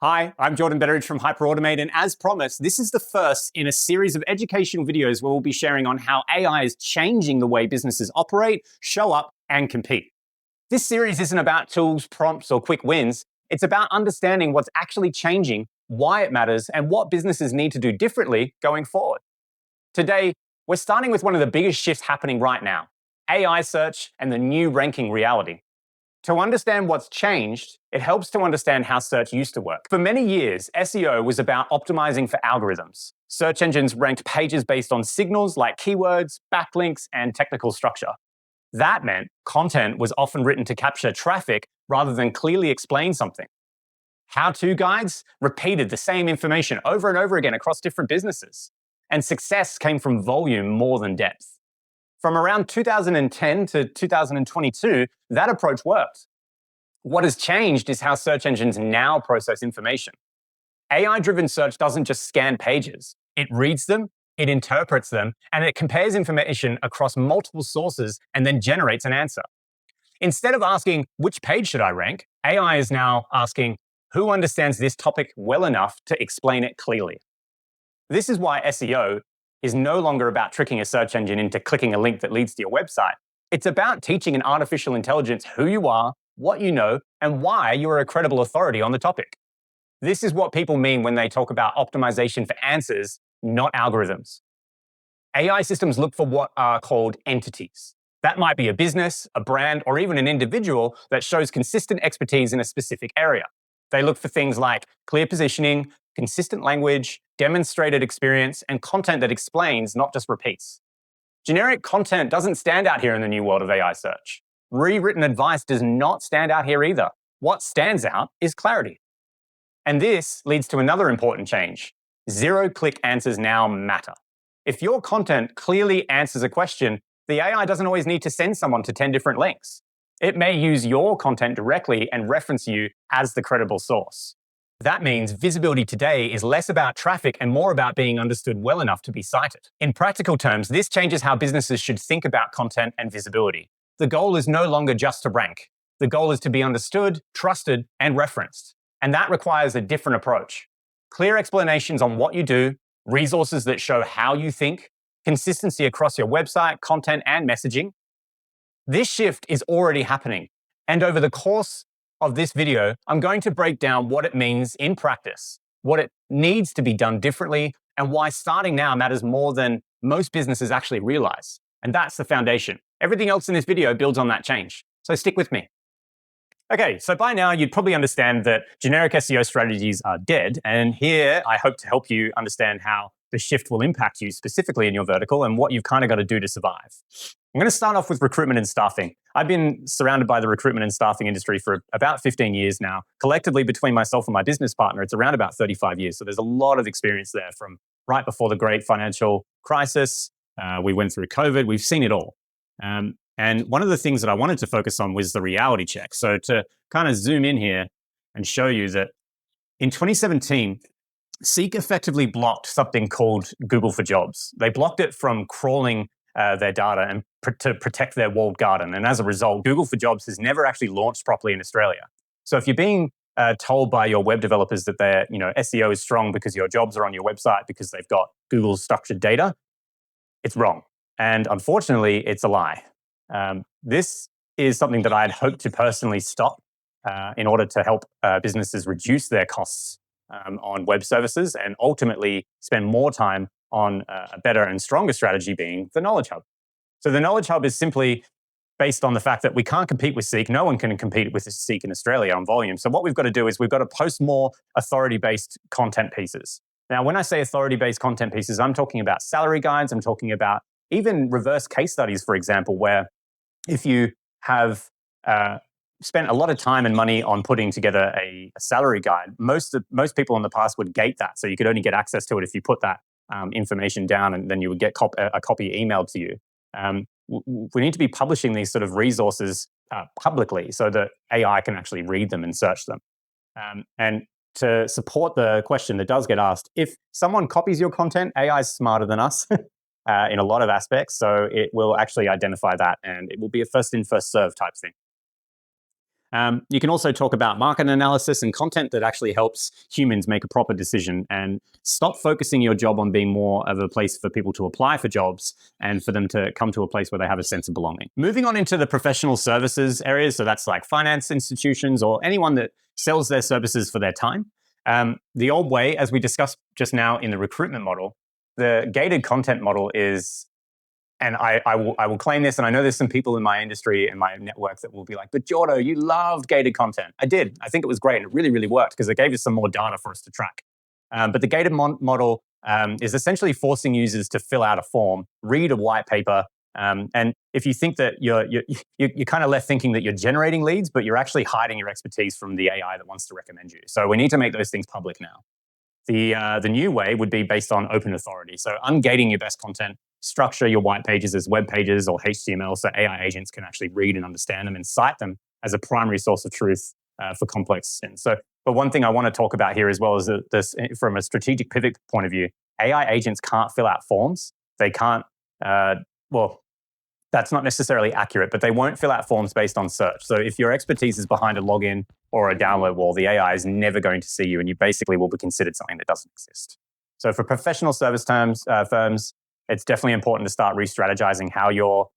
Hi, I'm Jordan Betteridge from Hyperautomate, and as promised, this is the first in a series of educational videos where we'll be sharing on how AI is changing the way businesses operate, show up, and compete. This series isn't about tools, prompts, or quick wins. It's about understanding what's actually changing, why it matters, and what businesses need to do differently going forward. Today, we're starting with one of the biggest shifts happening right now, AI search and the new ranking reality. To understand what's changed, it helps to understand how search used to work. For many years, SEO was about optimizing for algorithms. Search engines ranked pages based on signals like keywords, backlinks, and technical structure. That meant content was often written to capture traffic rather than clearly explain something. How-to guides repeated the same information over and over again across different businesses. And success came from volume more than depth. From around 2010 to 2022, that approach worked. What has changed is how search engines now process information. AI-driven search doesn't just scan pages. It reads them, it interprets them, and it compares information across multiple sources and then generates an answer. Instead of asking, which page should I rank, AI is now asking, who understands this topic well enough to explain it clearly? This is why SEO is no longer about tricking a search engine into clicking a link that leads to your website. It's about teaching an artificial intelligence who you are, what you know, and why you're a credible authority on the topic. This is what people mean when they talk about optimization for answers, not algorithms. AI systems look for what are called entities. That might be a business, a brand, or even an individual that shows consistent expertise in a specific area. They look for things like clear positioning, consistent language, demonstrated experience, and content that explains, not just repeats. Generic content doesn't stand out here in the new world of AI search. Rewritten advice does not stand out here either. What stands out is clarity. And this leads to another important change. Zero-click answers now matter. If your content clearly answers a question, the AI doesn't always need to send someone to 10 different links. It may use your content directly and reference you as the credible source. That means visibility today is less about traffic and more about being understood well enough to be cited. In practical terms, this changes how businesses should think about content and visibility. The goal is no longer just to rank. The goal is to be understood, trusted, and referenced. And that requires a different approach. Clear explanations on what you do, resources that show how you think, consistency across your website, content, and messaging. This shift is already happening. And over the course of this video, I'm going to break down what it means in practice, what it needs to be done differently, and why starting now matters more than most businesses actually realize. And that's the foundation. Everything else in this video builds on that change. So stick with me. Okay, so by now you'd probably understand that generic SEO strategies are dead. And here I hope to help you understand how the shift will impact you specifically in your vertical and what you've kind of got to do to survive. I'm going to start off with recruitment and staffing. I've been surrounded by the recruitment and staffing industry for about 15 years now. Collectively, between myself and my business partner, it's around about 35 years. So there's a lot of experience there from right before the great financial crisis. We went through COVID. We've seen it all. And one of the things that I wanted to focus on was the reality check. So to kind of zoom in here and show you that in 2017, Seek effectively blocked something called Google for Jobs. They blocked it from crawling their data and to protect their walled garden. And as a result, Google for Jobs has never actually launched properly in Australia. So if you're being told by your web developers that their SEO is strong because your jobs are on your website because they've got Google's structured data, it's wrong. And unfortunately, it's a lie. This is something that I'd hoped to personally stop in order to help businesses reduce their costs on web services and ultimately spend more time on a better and stronger strategy being the Knowledge Hub. So the Knowledge Hub is simply based on the fact that we can't compete with Seek. No one can compete with Seek in Australia on volume. So what we've got to do is we've got to post more authority-based content pieces. Now, when I say authority-based content pieces, I'm talking about salary guides. I'm talking about even reverse case studies, for example, where if you have spent a lot of time and money on putting together a salary guide, most people in the past would gate that. So you could only get access to it if you put that information down, and then you would get a copy emailed to you. We need to be publishing these sort of resources publicly so that AI can actually read them and search them. And to support the question that does get asked, if someone copies your content, AI is smarter than us in a lot of aspects. So it will actually identify that, and it will be a first in, first serve type thing. You can also talk about market analysis and content that actually helps humans make a proper decision and stop focusing your job on being more of a place for people to apply for jobs and for them to come to a place where they have a sense of belonging. Moving on into the professional services areas, so that's like finance institutions or anyone that sells their services for their time. The old way, as we discussed just now in the recruitment model, the gated content model is, and I will claim this, and I know there's some people in my industry and my network that will be like, but Jordo, you loved gated content. I did. I think it was great. And it really, really worked because it gave us some more data for us to track. But the gated model is essentially forcing users to fill out a form, read a white paper. And if you think that you're kind of left thinking that you're generating leads, but you're actually hiding your expertise from the AI that wants to recommend you. So we need to make those things public now. The new way would be based on open authority. So ungating your best content, structure your white pages as web pages or HTML so AI agents can actually read and understand them and cite them as a primary source of truth for complex things. So, but one thing I want to talk about here as well is that this, from a strategic pivot point of view, AI agents can't fill out forms. They can't, that's not necessarily accurate, but they won't fill out forms based on search. So if your expertise is behind a login or a download wall, the AI is never going to see you, and you basically will be considered something that doesn't exist. So for professional service firms, it's definitely important to start re-strategizing how you're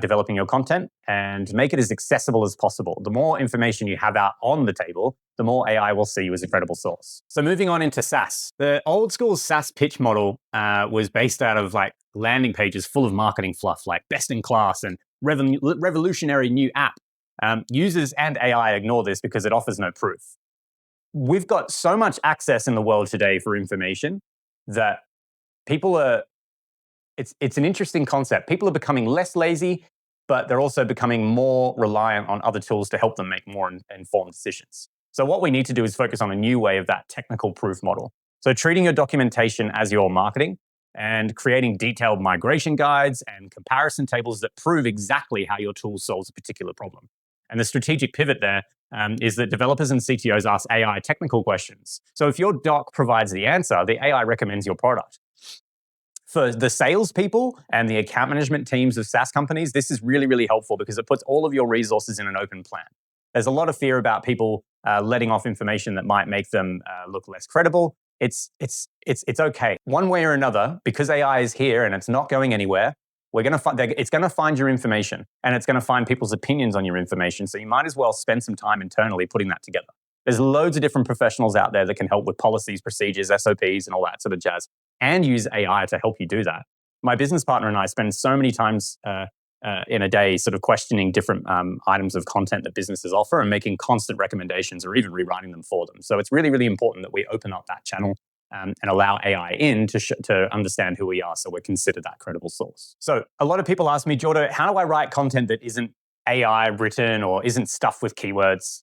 developing your content and make it as accessible as possible. The more information you have out on the table, the more AI will see you as a credible source. So moving on into SaaS. The old school SaaS pitch model was based out of like landing pages full of marketing fluff, like best in class and revolutionary new app. Users and AI ignore this because it offers no proof. We've got so much access in the world today for information that people are, it's an interesting concept. People are becoming less lazy, but they're also becoming more reliant on other tools to help them make more informed decisions. So what we need to do is focus on a new way of that technical proof model. So treating your documentation as your marketing and creating detailed migration guides and comparison tables that prove exactly how your tool solves a particular problem. And the strategic pivot there is that developers and CTOs ask AI technical questions. So if your doc provides the answer, the AI recommends your product. For the salespeople and the account management teams of SaaS companies, this is really, really helpful because it puts all of your resources in an open plan. There's a lot of fear about people letting off information that might make them look less credible. It's okay. One way or another, because AI is here and it's not going anywhere, it's going to find your information and it's going to find people's opinions on your information. So you might as well spend some time internally putting that together. There's loads of different professionals out there that can help with policies, procedures, SOPs, and all that sort of jazz, and use AI to help you do that. My business partner and I spend so many times in a day sort of questioning different items of content that businesses offer and making constant recommendations or even rewriting them for them. So it's really, really important that we open up that channel and allow AI in to understand who we are so we're considered that credible source. So a lot of people ask me, Jordo, how do I write content that isn't AI written or isn't stuffed with keywords?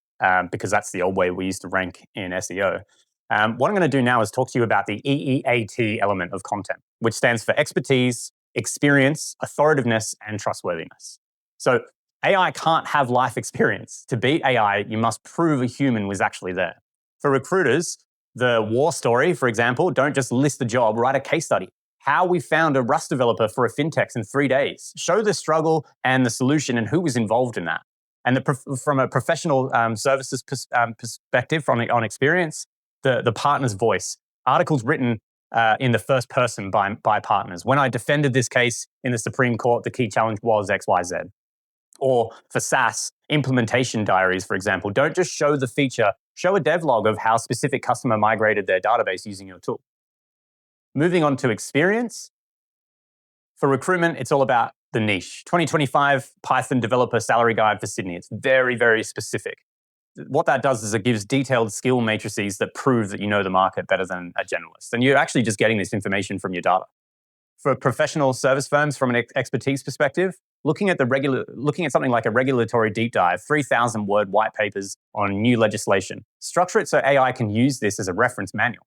Because that's the old way we used to rank in SEO. What I'm going to do now is talk to you about the EEAT element of content, which stands for expertise, experience, authoritiveness, and trustworthiness. So AI can't have life experience. To beat AI, you must prove a human was actually there. For recruiters, the war story, for example, don't just list the job, write a case study. How we found a Rust developer for a fintech in 3 days. Show the struggle and the solution and who was involved in that. And from a professional services perspective, on experience, the partner's voice. Articles written in the first person by partners. When I defended this case in the Supreme Court, the key challenge was X, Y, Z. Or for SaaS, implementation diaries, for example. Don't just show the feature, show a devlog of how specific customer migrated their database using your tool. Moving on to experience. For recruitment, it's all about the niche. 2025 Python developer salary guide for Sydney. It's very, very specific. What that does is it gives detailed skill matrices that prove that you know the market better than a generalist. And you're actually just getting this information from your data. For professional service firms, from an expertise perspective, looking at something like a regulatory deep dive, 3,000-word white papers on new legislation. Structure it so AI can use this as a reference manual.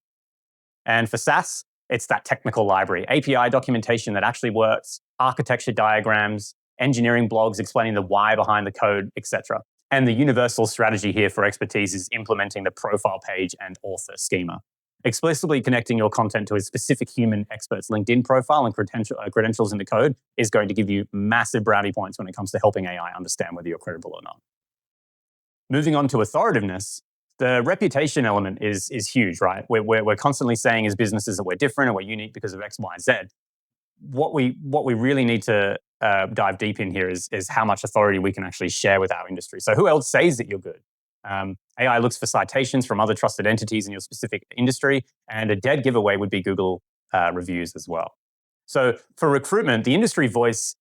And for SaaS, it's that technical library, API documentation that actually works, architecture diagrams, engineering blogs explaining the why behind the code, etc. And the universal strategy here for expertise is implementing the profile page and author schema. Explicitly connecting your content to a specific human expert's LinkedIn profile and credentials in the code is going to give you massive brownie points when it comes to helping AI understand whether you're credible or not. Moving on to authoritativeness, the reputation element is huge, right? We're constantly saying as businesses that we're different and we're unique because of X, Y, Z. What we really need to dive deep in here is how much authority we can actually share with our industry. So who else says that you're good? AI looks for citations from other trusted entities in your specific industry, and a dead giveaway would be Google reviews as well. So for recruitment, the industry voice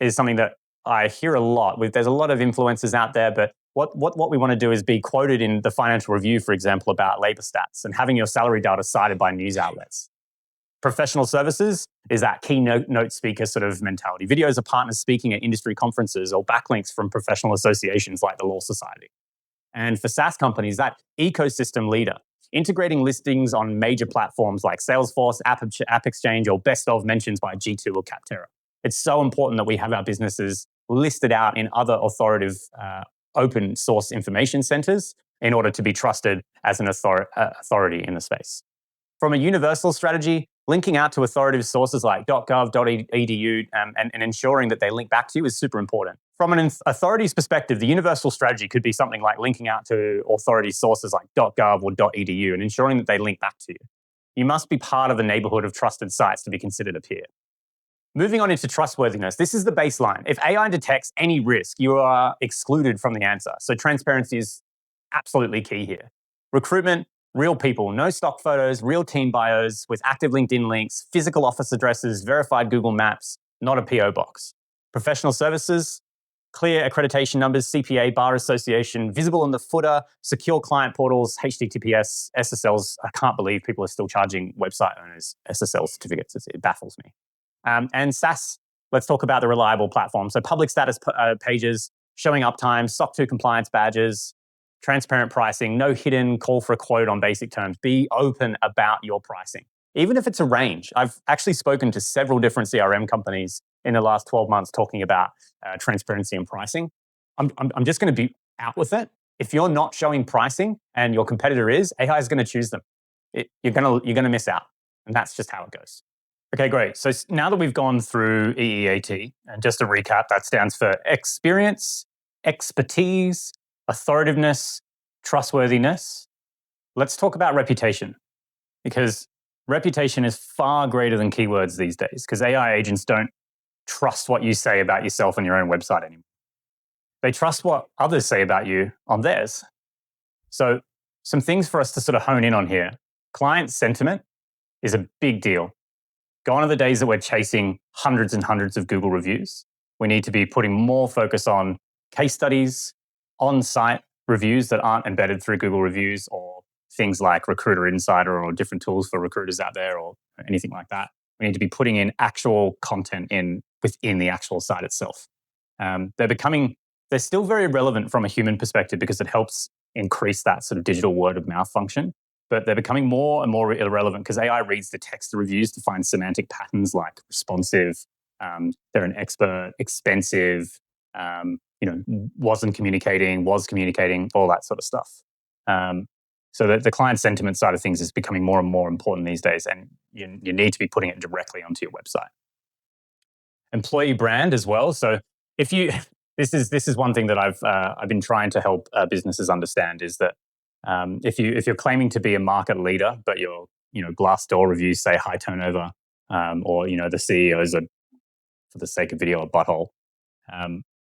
is something that I hear a lot. There's a lot of influencers out there, but what we want to do is be quoted in the Financial Review, for example, about labor stats and having your salary data cited by news outlets. Professional services is that keynote speaker sort of mentality. Videos of partners speaking at industry conferences or backlinks from professional associations like the Law Society. And for SaaS companies, that ecosystem leader, integrating listings on major platforms like Salesforce, App Exchange, or best of mentions by G2 or Capterra. It's so important that we have our businesses listed out in other authoritative open source information centers in order to be trusted as an authority in the space. From a universal strategy, linking out to authoritative sources like .gov.edu and ensuring that they link back to you is super important. From an authority's perspective, the universal strategy could be something like linking out to authority sources like .gov or .edu and ensuring that they link back to you. You must be part of the neighborhood of trusted sites to be considered a peer. Moving on into trustworthiness, this is the baseline. If AI detects any risk, you are excluded from the answer. So transparency is absolutely key here. Recruitment, real people, no stock photos, real team bios with active LinkedIn links, physical office addresses, verified Google Maps, not a PO box. Professional services, clear accreditation numbers, CPA, bar association, visible in the footer, secure client portals, HTTPS, SSLs. I can't believe people are still charging website owners SSL certificates. It baffles me. And SaaS, let's talk about the reliable platform. So public status pages, showing uptime, SOC 2 compliance badges, transparent pricing, no hidden call for a quote on basic terms. Be open about your pricing, even if it's a range. I've actually spoken to several different CRM companies in the last 12 months talking about transparency and pricing. I'm just going to be out with it. If you're not showing pricing and your competitor is, AI is going to choose them. You're going to miss out. And that's just how it goes. Okay, great. So now that we've gone through EEAT, and just to recap, that stands for experience, expertise, authoritativeness, trustworthiness. Let's talk about reputation, because reputation is far greater than keywords these days, because AI agents don't trust what you say about yourself on your own website anymore. They trust what others say about you on theirs. So some things for us to sort of hone in on here. Client sentiment is a big deal. Gone are the days that we're chasing hundreds and hundreds of Google reviews. We need to be putting more focus on case studies, on-site reviews that aren't embedded through Google reviews, or things like Recruiter Insider or different tools for recruiters out there or anything like that. We need to be putting in actual content within the actual site itself. They're still very relevant from a human perspective because it helps increase that sort of digital word of mouth function. But they're becoming more and more irrelevant because AI reads the text of reviews to find semantic patterns like responsive, they're an expert, expensive, wasn't communicating, was communicating, all that sort of stuff. So the client sentiment side of things is becoming more and more important these days, and you need to be putting it directly onto your website. Employee brand as well. So if you, this is one thing that I've been trying to help businesses understand is that if you're claiming to be a market leader, but your Glassdoor reviews say high turnover, or the CEOs are, for the sake of video, a butthole,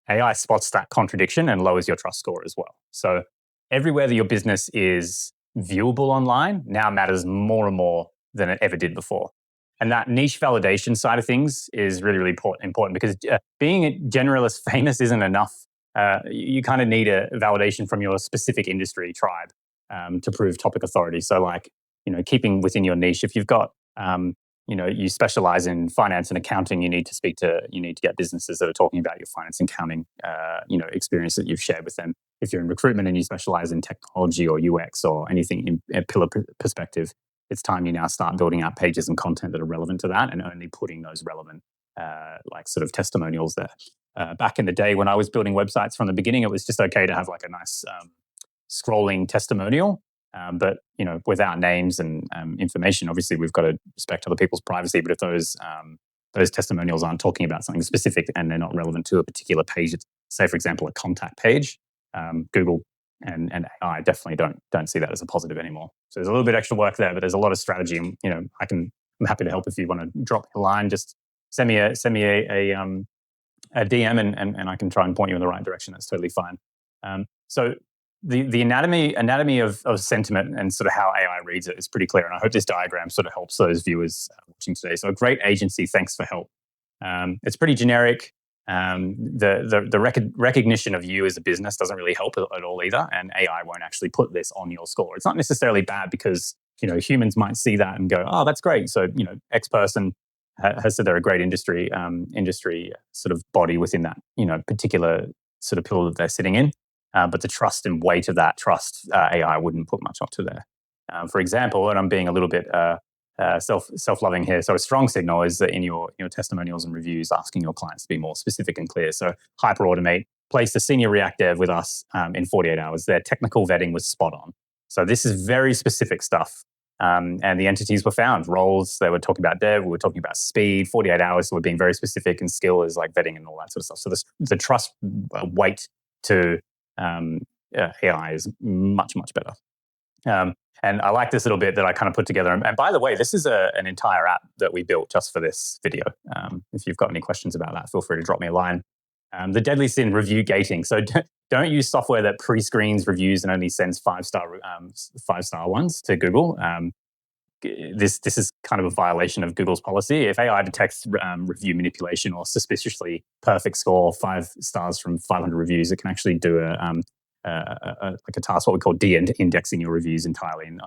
AI spots that contradiction and lowers your trust score as well. So everywhere that your business is viewable online now matters more and more than it ever did before. And that niche validation side of things is really, really important because being a generalist famous isn't enough. You kind of need a validation from your specific industry tribe to prove topic authority. So keeping within your niche, if you've got, you specialize in finance and accounting, you need to get businesses that are talking about your finance and accounting, experience that you've shared with them. If you're in recruitment and you specialize in technology or UX or anything in a pillar perspective, it's time you now start building out pages and content that are relevant to that and only putting those relevant, sort of testimonials there. Back in the day when I was building websites from the beginning, it was just okay to have like a nice scrolling testimonial. But without names and information, obviously we've got to respect other people's privacy. But if those testimonials aren't talking about something specific and they're not relevant to a particular page, say for example a contact page, Google and AI definitely don't see that as a positive anymore. So there's a little bit extra work there, but there's a lot of strategy. And I'm happy to help if you want to drop a line. Just send me a DM and I can try and point you in the right direction. That's totally fine. So the anatomy of sentiment and sort of how AI reads it is pretty clear. And I hope this diagram sort of helps those viewers watching today. So a great agency, thanks for help. It's pretty generic. The recognition of you as a business doesn't really help at all either. And AI won't actually put this on your score. It's not necessarily bad because, humans might see that and go, oh, that's great. So, X person has said they're a great industry sort of body within that, particular sort of pillar that they're sitting in. But the trust and weight of that trust, AI wouldn't put much onto there. For example, and I'm being a little bit self-loving here. So a strong signal is that in your testimonials and reviews, asking your clients to be more specific and clear. So Hyperautomate placed a senior React dev with us in 48 hours. Their technical vetting was spot on. So this is very specific stuff. And the entities were found. Roles, they were talking about dev, we were talking about speed, 48 hours, so we're being very specific, and skill is like vetting and all that sort of stuff. So the trust weight to AI is much, much better. And I like this little bit that I kind of put together. And by the way, this is an entire app that we built just for this video. If you've got any questions about that, feel free to drop me a line. The deadly sin, review gating. So don't use software that pre-screens reviews and only sends five-star ones to Google. This is kind of a violation of Google's policy. If AI detects review manipulation or suspiciously perfect score, 5 stars from 500 reviews, it can actually do like a task, what we call de-indexing your reviews entirely. And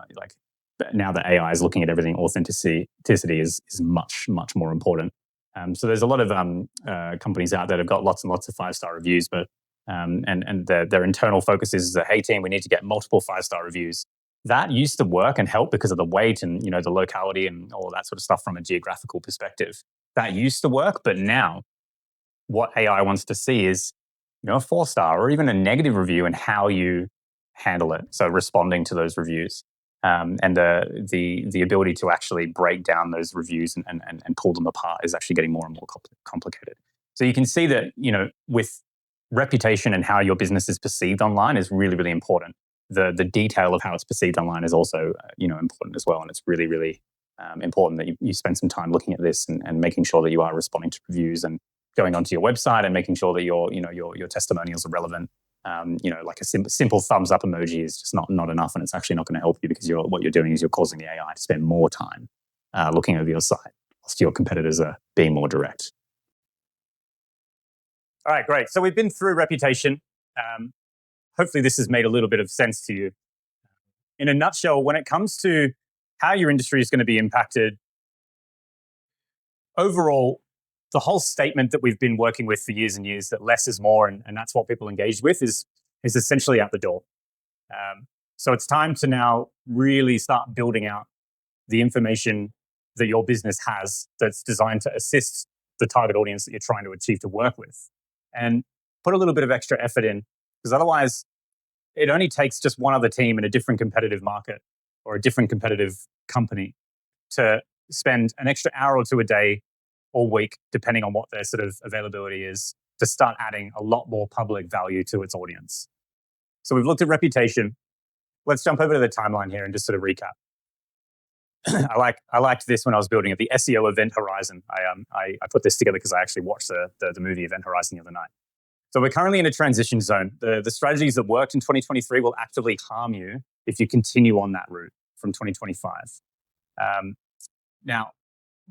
now that AI is looking at everything, authenticity is much, much more important. So there's a lot of companies out there that have got lots and lots of 5-star reviews, but and their internal focus is that, hey team, we need to get multiple 5-star reviews. That used to work and help because of the weight and the locality and all of that sort of stuff from a geographical perspective. That used to work, but now what AI wants to see is a 4-star or even a negative review and how you handle it. So responding to those reviews and the ability to actually break down those reviews and pull them apart is actually getting more and more complicated. So you can see that with reputation and how your business is perceived online is really, really important. The detail of how it's perceived online is also important as well, and it's really, really important that you spend some time looking at this and making sure that you are responding to reviews and going onto your website and making sure that your testimonials are relevant. Like a simple thumbs up emoji is just not enough, and it's actually not going to help you because what you're doing is you're causing the AI to spend more time looking over your site whilst your competitors are being more direct. All right, great. So we've been through reputation. Hopefully this has made a little bit of sense to you. In a nutshell, when it comes to how your industry is going to be impacted, overall, the whole statement that we've been working with for years and years, that less is more, and that's what people engage with, is essentially out the door. So it's time to now really start building out the information that your business has that's designed to assist the target audience that you're trying to achieve to work with. And put a little bit of extra effort in, because otherwise it only takes just one other team in a different competitive market or a different competitive company to spend an extra hour or two a day or week, depending on what their sort of availability is, to start adding a lot more public value to its audience. So we've looked at reputation. Let's jump over to the timeline here and just sort of recap. I liked this when I was building it, the SEO Event Horizon. I put this together because I actually watched the movie Event Horizon the other night. So we're currently in a transition zone. The strategies that worked in 2023 will actively harm you if you continue on that route from 2025. Now,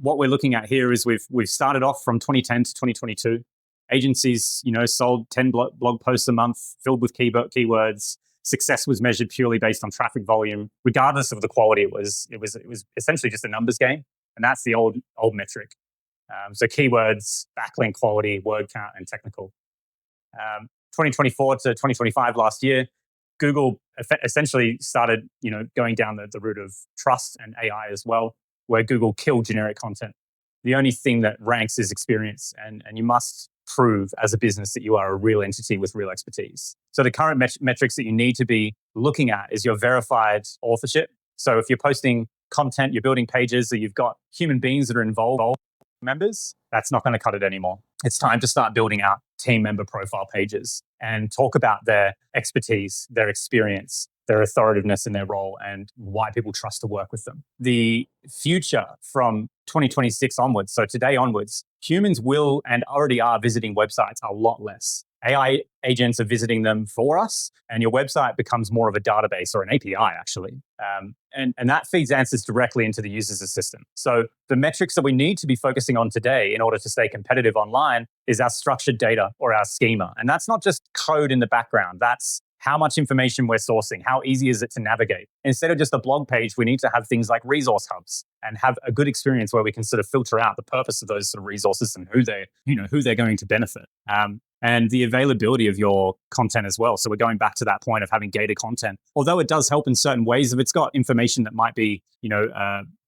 what we're looking at here is we've started off from 2010 to 2022. Agencies, sold 10 blog posts a month filled with keywords. Success was measured purely based on traffic volume, regardless of the quality. It was essentially just a numbers game, and that's the old metric. So keywords, backlink quality, word count, and technical. 2024 to 2025 last year, Google essentially started, going down the route of trust and AI as well, where Google killed generic content. The only thing that ranks is experience, and you must prove as a business that you are a real entity with real expertise. So the current metrics that you need to be looking at is your verified authorship. So if you're posting content, you're building pages, or you've got human beings that are involved, members, that's not going to cut it anymore. It's time to start building out team member profile pages and talk about their expertise, their experience, their authoritativeness in their role, and why people trust to work with them. The future from 2026 onwards, so today onwards, humans will and already are visiting websites a lot less. AI agents are visiting them for us, and your website becomes more of a database or an API, actually. And that feeds answers directly into the user's assistant. So the metrics that we need to be focusing on today in order to stay competitive online is our structured data or our schema. And that's not just code in the background. That's how much information we're sourcing, how easy is it to navigate. Instead of just a blog page, we need to have things like resource hubs and have a good experience where we can sort of filter out the purpose of those sort of resources and who they're going to benefit. And the availability of your content as well. So we're going back to that point of having gated content. Although it does help in certain ways, if it's got information that might be,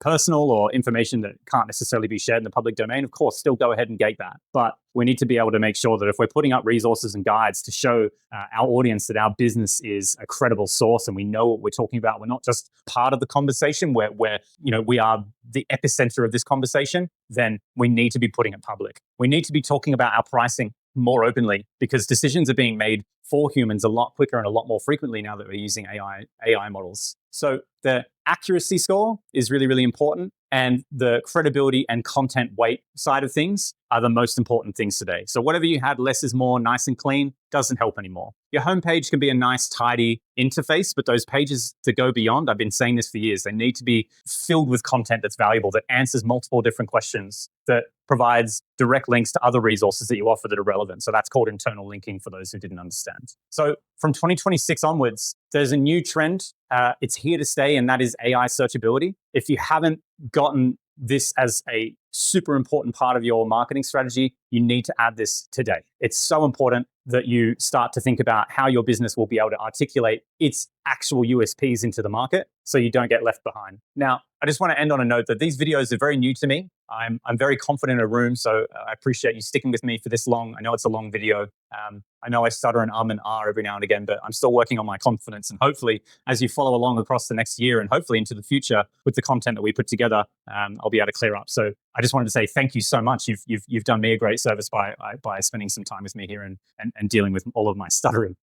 personal or information that can't necessarily be shared in the public domain, of course, still go ahead and gate that. But we need to be able to make sure that if we're putting up resources and guides to show our audience that our business is a credible source and we know what we're talking about, we're not just part of the conversation where we are the epicenter of this conversation, then we need to be putting it public. We need to be talking about our pricing more openly because decisions are being made for humans a lot quicker and a lot more frequently now that we're using AI models. So the accuracy score is really, really important. And the credibility and content weight side of things are the most important things today. So whatever you had, less is more, nice and clean, doesn't help anymore. Your homepage can be a nice, tidy interface, but those pages to go beyond, I've been saying this for years, they need to be filled with content that's valuable, that answers multiple different questions, that provides direct links to other resources that you offer that are relevant. So that's called internal linking for those who didn't understand. So from 2026 onwards, there's a new trend. It's here to stay, and that is AI searchability. If you haven't gotten this as a super important part of your marketing strategy, you need to add this today. It's so important that you start to think about how your business will be able to articulate its actual USPs into the market so you don't get left behind. Now, I just want to end on a note that these videos are very new to me. I'm very confident in a room, so I appreciate you sticking with me for this long. I know it's a long video. I know I stutter and and every now and again, but I'm still working on my confidence. And hopefully, as you follow along across the next year and hopefully into the future with the content that we put together, I'll be able to clear up. So I just wanted to say thank you so much. You've done me a great service by spending some time with me here and dealing with all of my stuttering.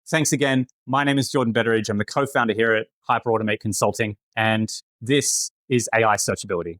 Thanks again. My name is Jordan Betteridge. I'm the co-founder here at Hyperautomate Consulting, and this is AI Searchability.